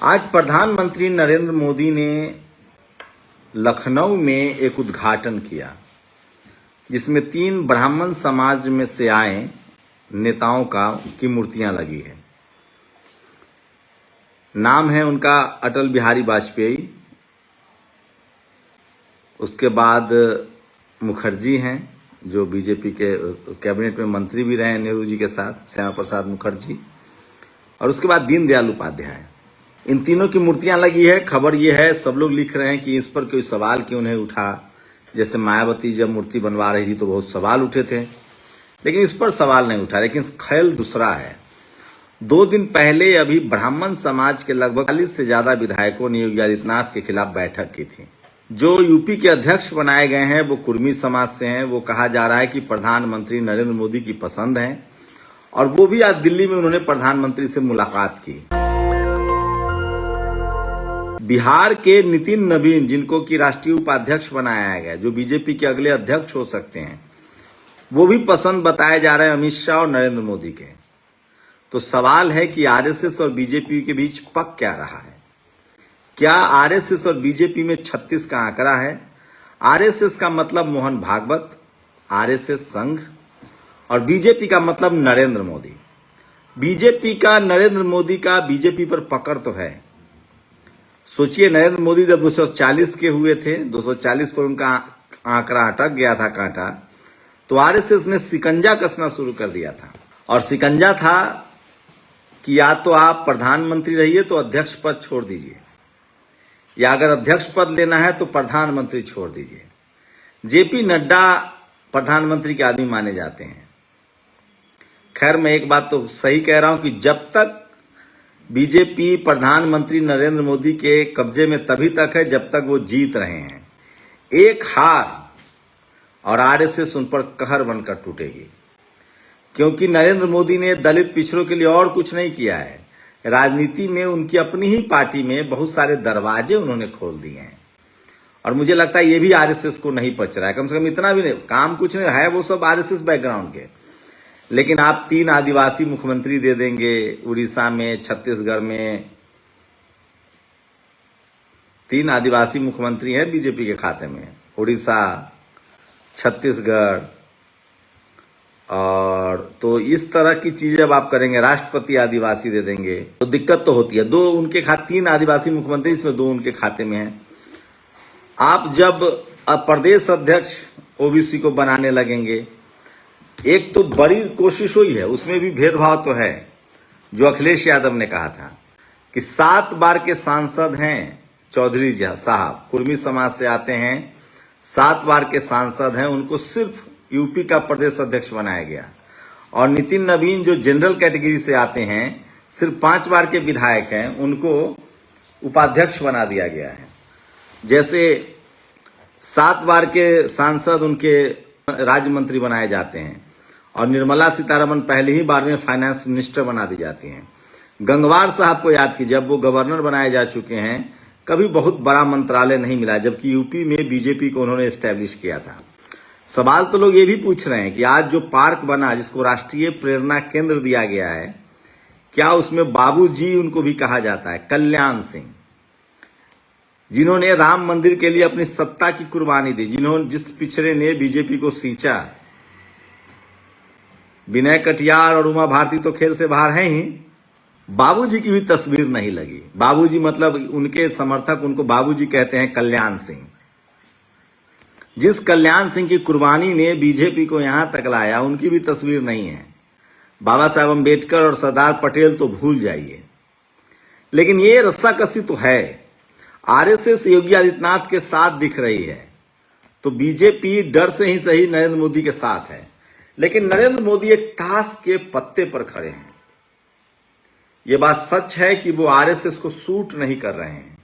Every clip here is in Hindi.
आज प्रधानमंत्री नरेंद्र मोदी ने लखनऊ में एक उद्घाटन किया जिसमें 3 ब्राह्मण समाज में से आए नेताओं की मूर्तियां लगी है। नाम है उनका अटल बिहारी वाजपेयी, उसके बाद मुखर्जी हैं जो बीजेपी के कैबिनेट में मंत्री भी रहे नेहरू जी के साथ, श्यामा प्रसाद मुखर्जी, और उसके बाद दीनदयाल उपाध्याय। इन तीनों की मूर्तियां लगी है। खबर ये है, सब लोग लिख रहे हैं कि इस पर कोई सवाल क्यों नहीं उठा। जैसे मायावती जब मूर्ति बनवा रही थी तो बहुत सवाल उठे थे, लेकिन इस पर सवाल नहीं उठा। लेकिन ख्याल दूसरा है। 2 दिन पहले अभी ब्राह्मण समाज के लगभग 40 से ज्यादा विधायकों ने योगी आदित्यनाथ के खिलाफ बैठक की थी। जो यूपी के अध्यक्ष बनाए गए हैं वो कुर्मी समाज से हैं। वो कहा जा रहा है कि प्रधानमंत्री नरेंद्र मोदी की पसंद है, और वो भी आज दिल्ली में उन्होंने प्रधानमंत्री से मुलाकात की। बिहार के नितिन नवीन, जिनको कि राष्ट्रीय उपाध्यक्ष बनाया गया, जो बीजेपी के अगले अध्यक्ष हो सकते हैं, वो भी पसंद बताए जा रहे हैं अमित शाह और नरेंद्र मोदी के। तो सवाल है कि आरएसएस और बीजेपी के बीच पक क्या रहा है। क्या आरएसएस और बीजेपी में 36 का आंकड़ा है? आरएसएस का मतलब मोहन भागवत, आरएसएस संघ, और बीजेपी का मतलब नरेंद्र मोदी। बीजेपी का नरेंद्र मोदी का बीजेपी पर पकड़ तो है। सोचिए, नरेंद्र मोदी जब 240 के हुए थे, 240 पर उनका आंकड़ा अटक गया था कांटा, तो आरएसएस ने शिकंजा कसना शुरू कर दिया था। और शिकंजा था कि या तो आप प्रधानमंत्री रहिए तो अध्यक्ष पद छोड़ दीजिए, या अगर अध्यक्ष पद लेना है तो प्रधानमंत्री छोड़ दीजिए। जेपी नड्डा प्रधानमंत्री के आदमी माने जाते हैं। खैर, मैं एक बात तो सही कह रहा हूं कि जब तक बीजेपी प्रधानमंत्री नरेंद्र मोदी के कब्जे में तभी तक है जब तक वो जीत रहे हैं। एक हार और आरएसएस उन पर कहर बनकर टूटेगी, क्योंकि नरेंद्र मोदी ने दलित पिछड़ों के लिए और कुछ नहीं किया है। राजनीति में उनकी अपनी ही पार्टी में बहुत सारे दरवाजे उन्होंने खोल दिए हैं, और मुझे लगता है ये भी आरएसएस को नहीं पच रहा है। कम से कम इतना भी नहीं, काम कुछ नहीं है, वो सब आरएसएस बैकग्राउंड के। लेकिन आप 3 आदिवासी मुख्यमंत्री दे देंगे उड़ीसा में, छत्तीसगढ़ में। 3 आदिवासी मुख्यमंत्री हैं बीजेपी के खाते में, उड़ीसा, छत्तीसगढ़। और तो इस तरह की चीजें जब आप करेंगे, राष्ट्रपति आदिवासी दे देंगे, तो दिक्कत तो होती है। 2 उनके खाते, 3 आदिवासी मुख्यमंत्री, इसमें 2 उनके खाते में हैं। आप जब प्रदेश अध्यक्ष ओबीसी को बनाने लगेंगे, एक तो बड़ी कोशिश हुई है, उसमें भी भेदभाव तो है। जो अखिलेश यादव ने कहा था कि 7 बार के सांसद हैं चौधरी साहब, कुर्मी समाज से आते हैं, 7 बार के सांसद हैं, उनको सिर्फ यूपी का प्रदेश अध्यक्ष बनाया गया। और नितिन नवीन जो जनरल कैटेगरी से आते हैं, सिर्फ 5 बार के विधायक हैं, उनको उपाध्यक्ष बना दिया गया है। जैसे 7 बार के सांसद उनके राज्य मंत्री बनाए जाते हैं, और निर्मला सीतारमण पहली ही बार में फाइनेंस मिनिस्टर बना दी जाती हैं। गंगवार साहब को याद कीजिए, जब वो गवर्नर बनाए जा चुके हैं, कभी बहुत बड़ा मंत्रालय नहीं मिला, जबकि यूपी में बीजेपी को उन्होंने एस्टेब्लिश किया था। सवाल तो लोग ये भी पूछ रहे हैं कि आज जो पार्क बना, जिसको राष्ट्रीय प्रेरणा केंद्र दिया गया है, क्या उसमें बाबूजी उनको भी कहा जाता है? कल्याण सिंह, जिन्होंने राम मंदिर के लिए अपनी सत्ता की कुर्बानी दी, जिस पिछड़े ने बीजेपी को सींचा। विनय कटियार और उमा भारती तो खेल से बाहर हैं ही। बाबूजी की भी तस्वीर नहीं लगी। बाबूजी मतलब उनके समर्थक उनको बाबूजी कहते हैं, कल्याण सिंह। जिस कल्याण सिंह की कुर्बानी ने बीजेपी को यहां तक लाया, उनकी भी तस्वीर नहीं है। बाबा साहब अम्बेडकर और सरदार पटेल तो भूल जाइए। लेकिन ये रस्साकसी तो है। आरएसएस योगी आदित्यनाथ के साथ दिख रही है, तो बीजेपी डर से ही सही नरेंद्र मोदी के साथ है। लेकिन नरेंद्र मोदी एक ताश के पत्ते पर खड़े हैं। यह बात सच है कि वो आरएसएस को सूट नहीं कर रहे हैं।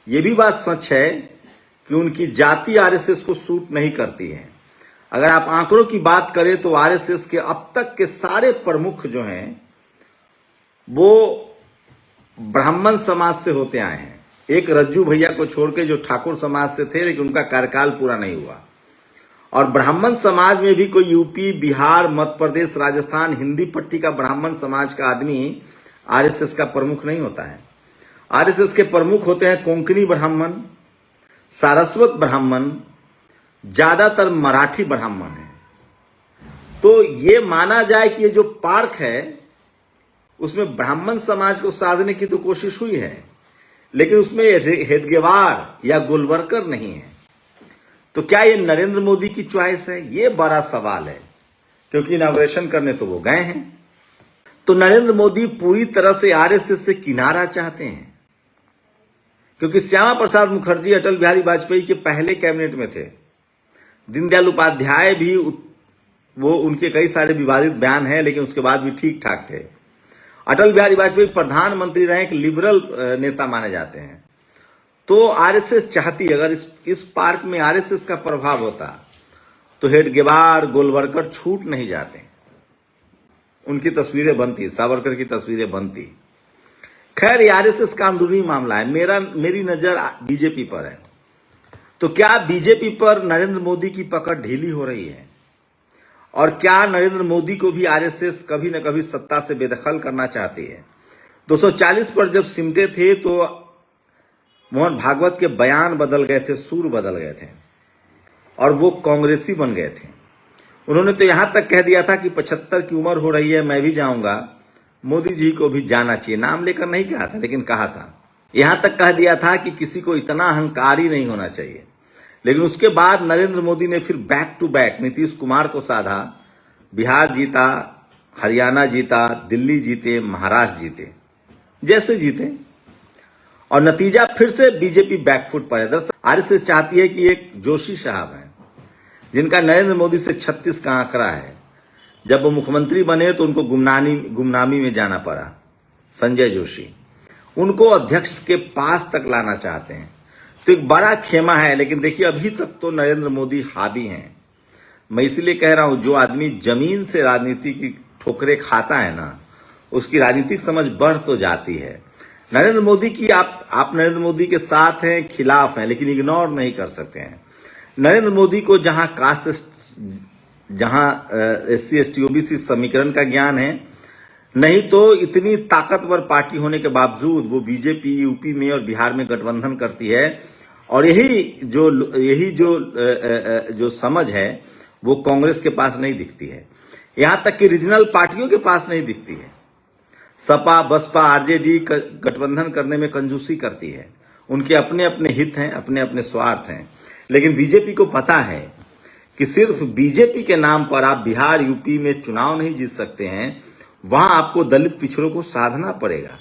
यह भी बात सच है कि उनकी जाति आरएसएस को सूट नहीं करती है। अगर आप आंकड़ों की बात करें तो आरएसएस के अब तक के सारे प्रमुख जो हैं वो ब्राह्मण समाज से होते आए हैं। एक रज्जू भैया को छोड़ के जो ठाकुर समाज से थे, लेकिन उनका कार्यकाल पूरा नहीं हुआ। और ब्राह्मण समाज में भी कोई यूपी, बिहार, मध्य प्रदेश, राजस्थान, हिंदी पट्टी का ब्राह्मण समाज का आदमी आरएसएस का प्रमुख नहीं होता है। आरएसएस के प्रमुख होते हैं कोंकणी ब्राह्मण, सारस्वत ब्राह्मण, ज्यादातर मराठी ब्राह्मण है। तो ये माना जाए कि ये जो पार्क है उसमें ब्राह्मण समाज को साधने की तो कोशिश हुई है, लेकिन उसमें हेडगेवार या गोलवरकर नहीं है। तो क्या ये नरेंद्र मोदी की चॉइस है? ये बड़ा सवाल है, क्योंकि इनॉग्रेशन करने तो वो गए हैं। तो नरेंद्र मोदी पूरी तरह से आरएसएस से किनारा चाहते हैं, क्योंकि श्यामा प्रसाद मुखर्जी अटल बिहारी वाजपेयी के पहले कैबिनेट में थे। दीनदयाल उपाध्याय भी, वो उनके कई सारे विवादित बयान हैं, लेकिन उसके बाद भी ठीक ठाक थे। अटल बिहारी वाजपेयी प्रधानमंत्री रहे, एक लिबरल नेता माने जाते हैं। तो आरएसएस चाहती, अगर इस पार्क में आरएसएस का प्रभाव होता तो हेडगेवार, गोलवरकर छूट नहीं जाते, उनकी तस्वीरें बनती, सावरकर की तस्वीरें बनती। खैर, ये आरएसएस का अंदरूनी मामला है। मेरी नजर बीजेपी पर है। तो क्या बीजेपी पर नरेंद्र मोदी की पकड़ ढीली हो रही है? और क्या नरेंद्र मोदी को भी आरएसएस कभी न कभी सत्ता से बेदखल करना चाहती है? 240 पर जब सिमटे थे तो मोहन भागवत के बयान बदल गए थे, सुर बदल गए थे, और वो कांग्रेसी बन गए थे। उन्होंने तो यहां तक कह दिया था कि 75 की उम्र हो रही है, मैं भी जाऊंगा, मोदी जी को भी जाना चाहिए। नाम लेकर नहीं कहा था, लेकिन कहा था। यहां तक कह दिया था कि किसी को इतना अहंकारी नहीं होना चाहिए। लेकिन उसके बाद नरेंद्र मोदी ने फिर back to back Nitish Kumar को साधा। बिहार जीता, हरियाणा जीता, दिल्ली जीते, महाराष्ट्र जीते, जैसे जीते, और नतीजा फिर से बीजेपी बैकफुट पर है। दरअसल आरएसएस चाहती है कि एक जोशी साहब हैं, जिनका नरेंद्र मोदी से 36 का आंकड़ा है, जब वो मुख्यमंत्री बने तो उनको गुमनामी में जाना पड़ा, संजय जोशी, उनको अध्यक्ष के पास तक लाना चाहते हैं। तो एक बड़ा खेमा है। लेकिन देखिए, अभी तक तो नरेंद्र मोदी हावी हैं। मैं इसलिए कह रहा हूं, जो आदमी जमीन से राजनीति की ठोकरें खाता है ना, उसकी राजनीतिक समझ बढ़ तो जाती है। नरेंद्र मोदी की आप नरेंद्र मोदी के साथ हैं, खिलाफ हैं, लेकिन इग्नोर नहीं कर सकते हैं। नरेंद्र मोदी को जहां SC ST OBC समीकरण का ज्ञान है, नहीं तो इतनी ताकतवर पार्टी होने के बावजूद वो बीजेपी यूपी में और बिहार में गठबंधन करती है। और यही जो समझ है वो कांग्रेस के पास नहीं दिखती है, यहां तक कि रीजनल पार्टियों के पास नहीं दिखती है। सपा, बसपा, आरजेडी गठबंधन करने में कंजूसी करती है। उनके अपने अपने हित हैं, अपने अपने स्वार्थ हैं। लेकिन बीजेपी को पता है कि सिर्फ बीजेपी के नाम पर आप बिहार यूपी में चुनाव नहीं जीत सकते हैं। वहां आपको दलित पिछड़ों को साधना पड़ेगा,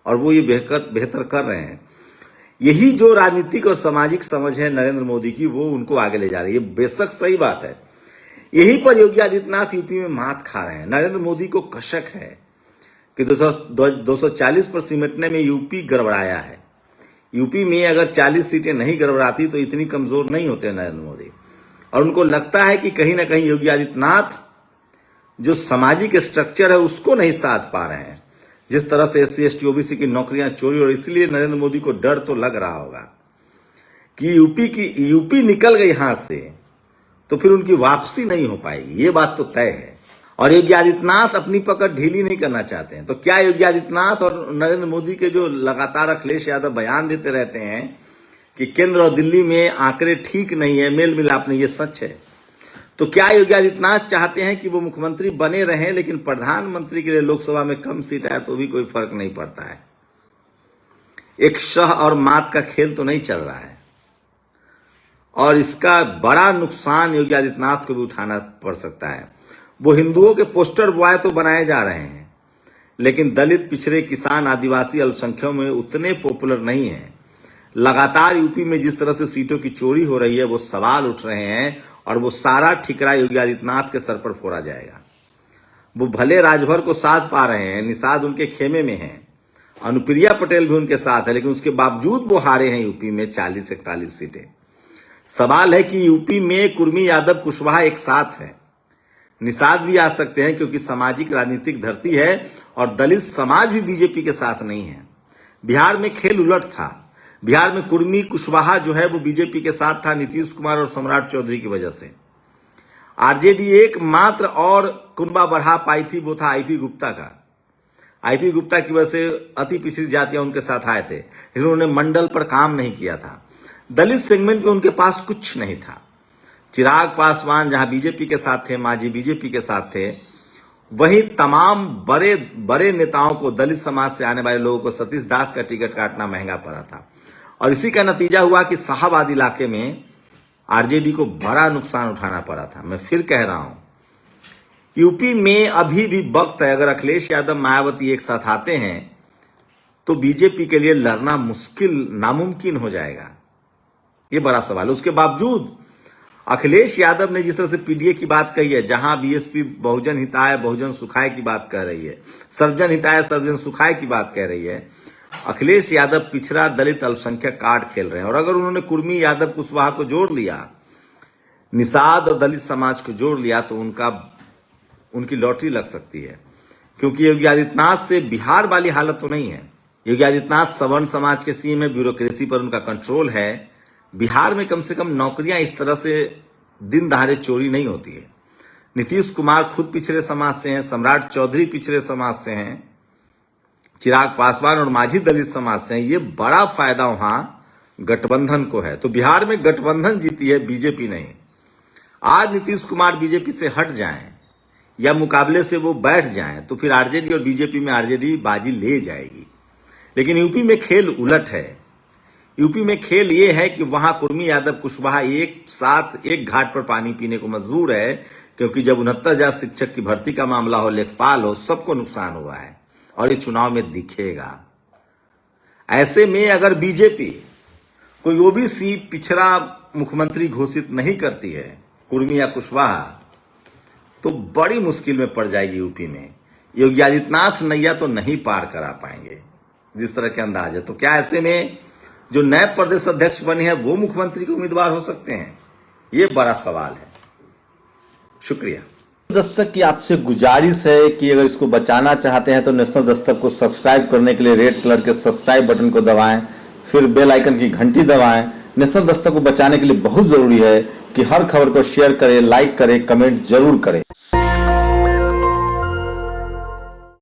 और वो ये बेहतर कर रहे हैं। यही जो राजनीतिक और सामाजिक समझ है नरेंद्र मोदी की, वो उनको आगे ले जा रही है। बेशक सही बात है, यही पर योगी आदित्यनाथ यूपी में मात खा रहे हैं। नरेंद्र मोदी को कशक है कि 240 पर सिमटने में यूपी गड़बड़ाया है। यूपी में अगर 40 सीटें नहीं गड़बड़ाती तो इतनी कमजोर नहीं होते नरेंद्र मोदी। और उनको लगता है कि कहीं ना कहीं योगी आदित्यनाथ जो सामाजिक स्ट्रक्चर है उसको नहीं साध पा रहे हैं, जिस तरह से SC ST OBC की नौकरियां चोरी। और इसलिए नरेंद्र मोदी को डर तो लग रहा होगा कि यूपी निकल गई हाथ से तो फिर उनकी वापसी नहीं हो पाएगी, ये बात तो तय है। और योगी आदित्यनाथ अपनी पकड़ ढीली नहीं करना चाहते हैं। तो क्या योगी आदित्यनाथ और नरेंद्र मोदी के जो लगातार अखिलेश यादव बयान देते रहते हैं कि केंद्र और दिल्ली में आंकड़े ठीक नहीं है, मेल मिलाप नहीं, ये सच है। तो क्या योगी आदित्यनाथ चाहते हैं कि वो मुख्यमंत्री बने रहें, लेकिन प्रधानमंत्री के लिए लोकसभा में कम सीट आए तो भी कोई फर्क नहीं पड़ता है? एक शह और मात का खेल तो नहीं चल रहा है, और इसका बड़ा नुकसान योगी आदित्यनाथ को भी उठाना पड़ सकता है। वो हिंदुओं के पोस्टर बॉय तो बनाए जा रहे हैं, लेकिन दलित, पिछड़े, किसान, आदिवासी, अल्पसंख्यकों में उतने पॉपुलर नहीं है। लगातार यूपी में जिस तरह से सीटों की चोरी हो रही है, वो सवाल उठ रहे हैं, और वो सारा ठिकरा योगी आदित्यनाथ के सर पर फोड़ा जाएगा। वो भले राजभर को साथ पा रहे हैं, निषाद उनके खेमे में है, अनुप्रिया पटेल भी उनके साथ है, लेकिन उसके बावजूद वो हारे हैं यूपी में 40-41 सीटें। सवाल है कि यूपी में कुर्मी, यादव, कुशवाहा एक साथ है, निषाद भी आ सकते हैं, क्योंकि सामाजिक राजनीतिक धरती है, और दलित समाज भी बीजेपी के साथ नहीं है। बिहार में खेल उलट था। बिहार में कुर्मी, कुशवाहा जो है वो बीजेपी के साथ था, नीतीश कुमार और सम्राट चौधरी की वजह से। आरजेडी एकमात्र और कुनबा बढ़ा पाई थी, वो था IP गुप्ता का। आईपी गुप्ता की वजह से अति पिछड़ी जातियां उनके साथ आए थे, लेकिन उन्होंने मंडल पर काम नहीं किया था। दलित सेगमेंट में उनके पास कुछ नहीं था। चिराग पासवान जहां बीजेपी के साथ थे, मांझी बीजेपी के साथ थे, वहीं तमाम बड़े बड़े नेताओं को, दलित समाज से आने वाले लोगों को सतीश दास का टिकट काटना महंगा पड़ा था। और इसी का नतीजा हुआ कि शाहबाद इलाके में आरजेडी को बड़ा नुकसान उठाना पड़ा था। मैं फिर कह रहा हूं, यूपी में अभी भी वक्त है। अगर अखिलेश यादव, मायावती एक साथ आते हैं तो बीजेपी के लिए लड़ना मुश्किल, नामुमकिन हो जाएगा। ये बड़ा सवाल है। उसके बावजूद अखिलेश यादव ने जिस तरह से पीडीए की बात कही है, जहां बीएसपी बहुजन हिताय बहुजन सुखाय की बात कह रही है, सर्वजन हिताय सर्वजन सुखाय की बात कह रही है, अखिलेश यादव पिछड़ा दलित अल्पसंख्यक कार्ड खेल रहे हैं। और अगर उन्होंने कुर्मी, यादव, कुशवाहा को जोड़ लिया, निषाद और दलित समाज को जोड़ लिया, तो उनकी लॉटरी लग सकती है। क्योंकि योगी आदित्यनाथ से बिहार वाली हालत तो नहीं है। योगी आदित्यनाथ सवर्ण समाज के सीएम है, ब्यूरोक्रेसी पर उनका कंट्रोल है। बिहार में कम से कम नौकरियां इस तरह से दिन दहाड़े चोरी नहीं होती है। नीतीश कुमार खुद पिछड़े समाज से हैं, सम्राट चौधरी पिछड़े समाज से हैं, चिराग पासवान और मांझी दलित समाज से हैं। ये बड़ा फायदा वहां गठबंधन को है। तो बिहार में गठबंधन जीती है, बीजेपी नहीं। आज नीतीश कुमार बीजेपी से हट जाएं या मुकाबले से वो बैठ जाएं तो फिर आरजेडी और बीजेपी में आरजेडी बाजी ले जाएगी। लेकिन यूपी में खेल उलट है। यूपी में खेल ये है कि वहां कुर्मी, यादव, कुशवाहा एक साथ एक घाट पर पानी पीने को मजबूर है। क्योंकि जब 69,000 शिक्षक की भर्ती का मामला हो, लेखपाल हो, सबको नुकसान हुआ है और ये चुनाव में दिखेगा। ऐसे में अगर बीजेपी कोई ओबीसी पिछड़ा मुख्यमंत्री घोषित नहीं करती है, कुर्मी या कुशवाहा, तो बड़ी मुश्किल में पड़ जाएगी यूपी में। योगी आदित्यनाथ नैया तो नहीं पार करा पाएंगे, जिस तरह के अंदाज है। तो क्या ऐसे में जो नए प्रदेश अध्यक्ष बने हैं वो मुख्यमंत्री के उम्मीदवार हो सकते हैं? ये बड़ा सवाल है। शुक्रिया। दस्तक की आपसे गुजारिश है कि अगर इसको बचाना चाहते हैं तो नेशनल दस्तक को सब्सक्राइब करने के लिए रेड कलर के सब्सक्राइब बटन को दबाएं, फिर बेल आइकन की घंटी दबाएं। नेशनल दस्तक को बचाने के लिए बहुत जरूरी है कि हर खबर को शेयर करें, लाइक करें, कमेंट जरूर करें।